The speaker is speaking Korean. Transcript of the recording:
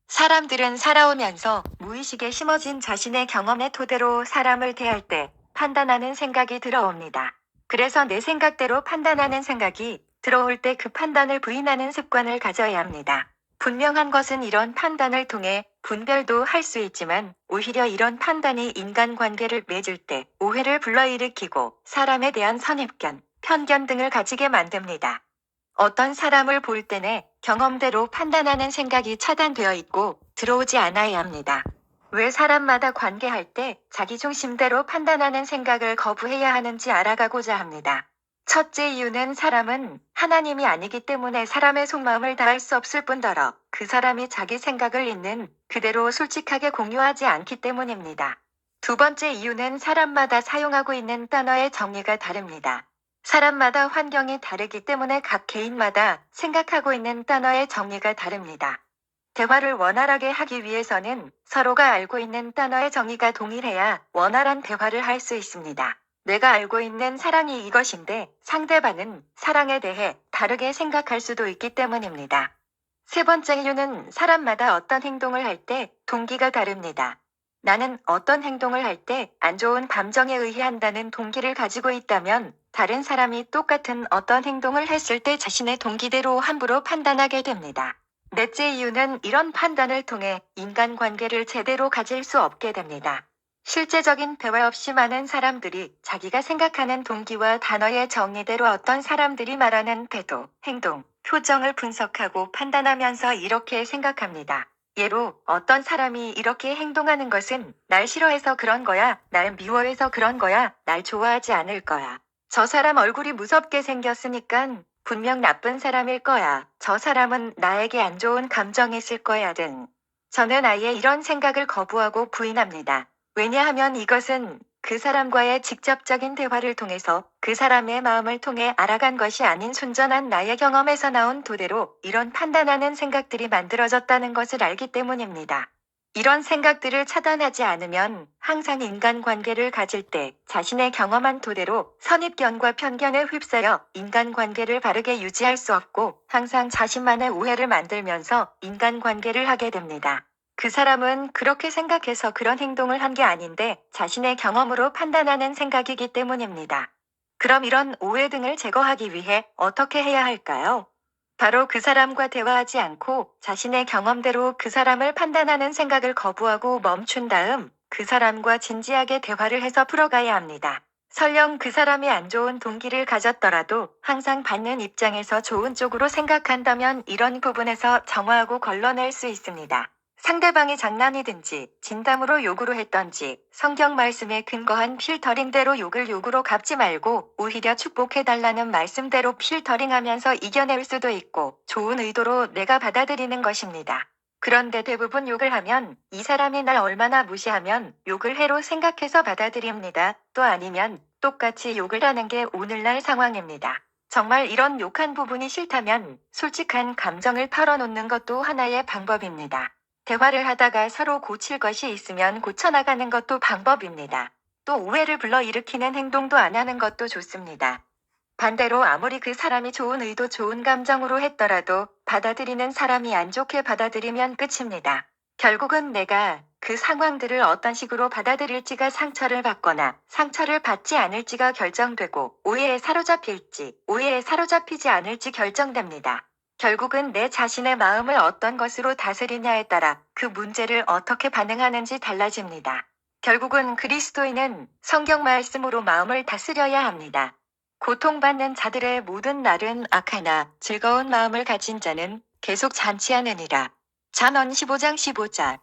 사람들은 살아오면서 무의식에 심어진 자신의 경험의 토대로 사람을 대할 때 판단하는 생각이 들어옵니다. 그래서 내 생각대로 판단하는 생각이 들어올 때 그 판단을 부인하는 습관을 가져야 합니다. 분명한 것은 이런 판단을 통해 분별도 할 수 있지만 오히려 이런 판단이 인간관계를 맺을 때 오해를 불러일으키고 사람에 대한 선입견, 편견 등을 가지게 만듭니다. 어떤 사람을 볼 때 내 경험대로 판단하는 생각이 차단되어 있고 들어오지 않아야 합니다. 왜 사람마다 관계할 때 자기 중심대로 판단하는 생각을 거부해야 하는지 알아가고자 합니다. 첫째 이유는 사람은 하나님이 아니기 때문에 사람의 속마음을 다할 수 없을 뿐더러 그 사람이 자기 생각을 있는 그대로 솔직하게 공유하지 않기 때문입니다. 두 번째 이유는 사람마다 사용하고 있는 단어의 정의가 다릅니다. 사람마다 환경이 다르기 때문에 각 개인마다 생각하고 있는 단어의 정의가 다릅니다. 대화를 원활하게 하기 위해서는 서로가 알고 있는 단어의 정의가 동일해야 원활한 대화를 할 수 있습니다. 내가 알고 있는 사랑이 이것인데 상대방은 사랑에 대해 다르게 생각할 수도 있기 때문입니다. 세 번째 이유는 사람마다 어떤 행동을 할 때 동기가 다릅니다. 나는 어떤 행동을 할 때 안 좋은 감정에 의해 한다는 동기를 가지고 있다면 다른 사람이 똑같은 어떤 행동을 했을 때 자신의 동기대로 함부로 판단하게 됩니다. 넷째 이유는 이런 판단을 통해 인간관계를 제대로 가질 수 없게 됩니다. 실제적인 대화 없이 많은 사람들이 자기가 생각하는 동기와 단어의 정의대로 어떤 사람들이 말하는 태도, 행동, 표정을 분석하고 판단하면서 이렇게 생각합니다. 예로 어떤 사람이 이렇게 행동하는 것은 날 싫어해서 그런 거야, 날 미워해서 그런 거야, 날 좋아하지 않을 거야. 저 사람 얼굴이 무섭게 생겼으니깐 분명 나쁜 사람일 거야. 저 사람은 나에게 안 좋은 감정이 있을 거야 등. 저는 아예 이런 생각을 거부하고 부인합니다. 왜냐하면 이것은 그 사람과의 직접적인 대화를 통해서 그 사람의 마음을 통해 알아간 것이 아닌 순전한 나의 경험에서 나온 토대로 이런 판단하는 생각들이 만들어졌다는 것을 알기 때문입니다. 이런 생각들을 차단하지 않으면 항상 인간관계를 가질 때 자신의 경험한 토대로 선입견과 편견에 휩싸여 인간관계를 바르게 유지할 수 없고 항상 자신만의 오해를 만들면서 인간관계를 하게 됩니다. 그 사람은 그렇게 생각해서 그런 행동을 한 게 아닌데 자신의 경험으로 판단하는 생각이기 때문입니다. 그럼 이런 오해 등을 제거하기 위해 어떻게 해야 할까요? 바로 그 사람과 대화하지 않고 자신의 경험대로 그 사람을 판단하는 생각을 거부하고 멈춘 다음 그 사람과 진지하게 대화를 해서 풀어가야 합니다. 설령 그 사람이 안 좋은 동기를 가졌더라도 항상 받는 입장에서 좋은 쪽으로 생각한다면 이런 부분에서 정화하고 걸러낼 수 있습니다. 상대방이 장난이든지 진담으로 욕으로 했던지 성경 말씀에 근거한 필터링대로 욕을 욕으로 갚지 말고 오히려 축복해달라는 말씀대로 필터링하면서 이겨낼 수도 있고 좋은 의도로 내가 받아들이는 것입니다. 그런데 대부분 욕을 하면 이 사람이 날 얼마나 무시하면 욕을 해로 생각해서 받아들입니다. 또 아니면 똑같이 욕을 하는 게 오늘날 상황입니다. 정말 이런 욕한 부분이 싫다면 솔직한 감정을 털어놓는 것도 하나의 방법입니다. 대화를 하다가 서로 고칠 것이 있으면 고쳐나가는 것도 방법입니다. 또 오해를 불러일으키는 행동도 안 하는 것도 좋습니다. 반대로 아무리 그 사람이 좋은 의도 좋은 감정으로 했더라도 받아들이는 사람이 안 좋게 받아들이면 끝입니다. 결국은 내가 그 상황들을 어떤 식으로 받아들일지가 상처를 받거나 상처를 받지 않을지가 결정되고 오해에 사로잡힐지 오해에 사로잡히지 않을지 결정됩니다. 결국은 내 자신의 마음을 어떤 것으로 다스리냐에 따라 그 문제를 어떻게 반응하는지 달라집니다. 결국은 그리스도인은 성경 말씀으로 마음을 다스려야 합니다. 고통받는 자들의 모든 날은 악하나 즐거운 마음을 가진 자는 계속 잔치하느니라. 잠언 15장 15절.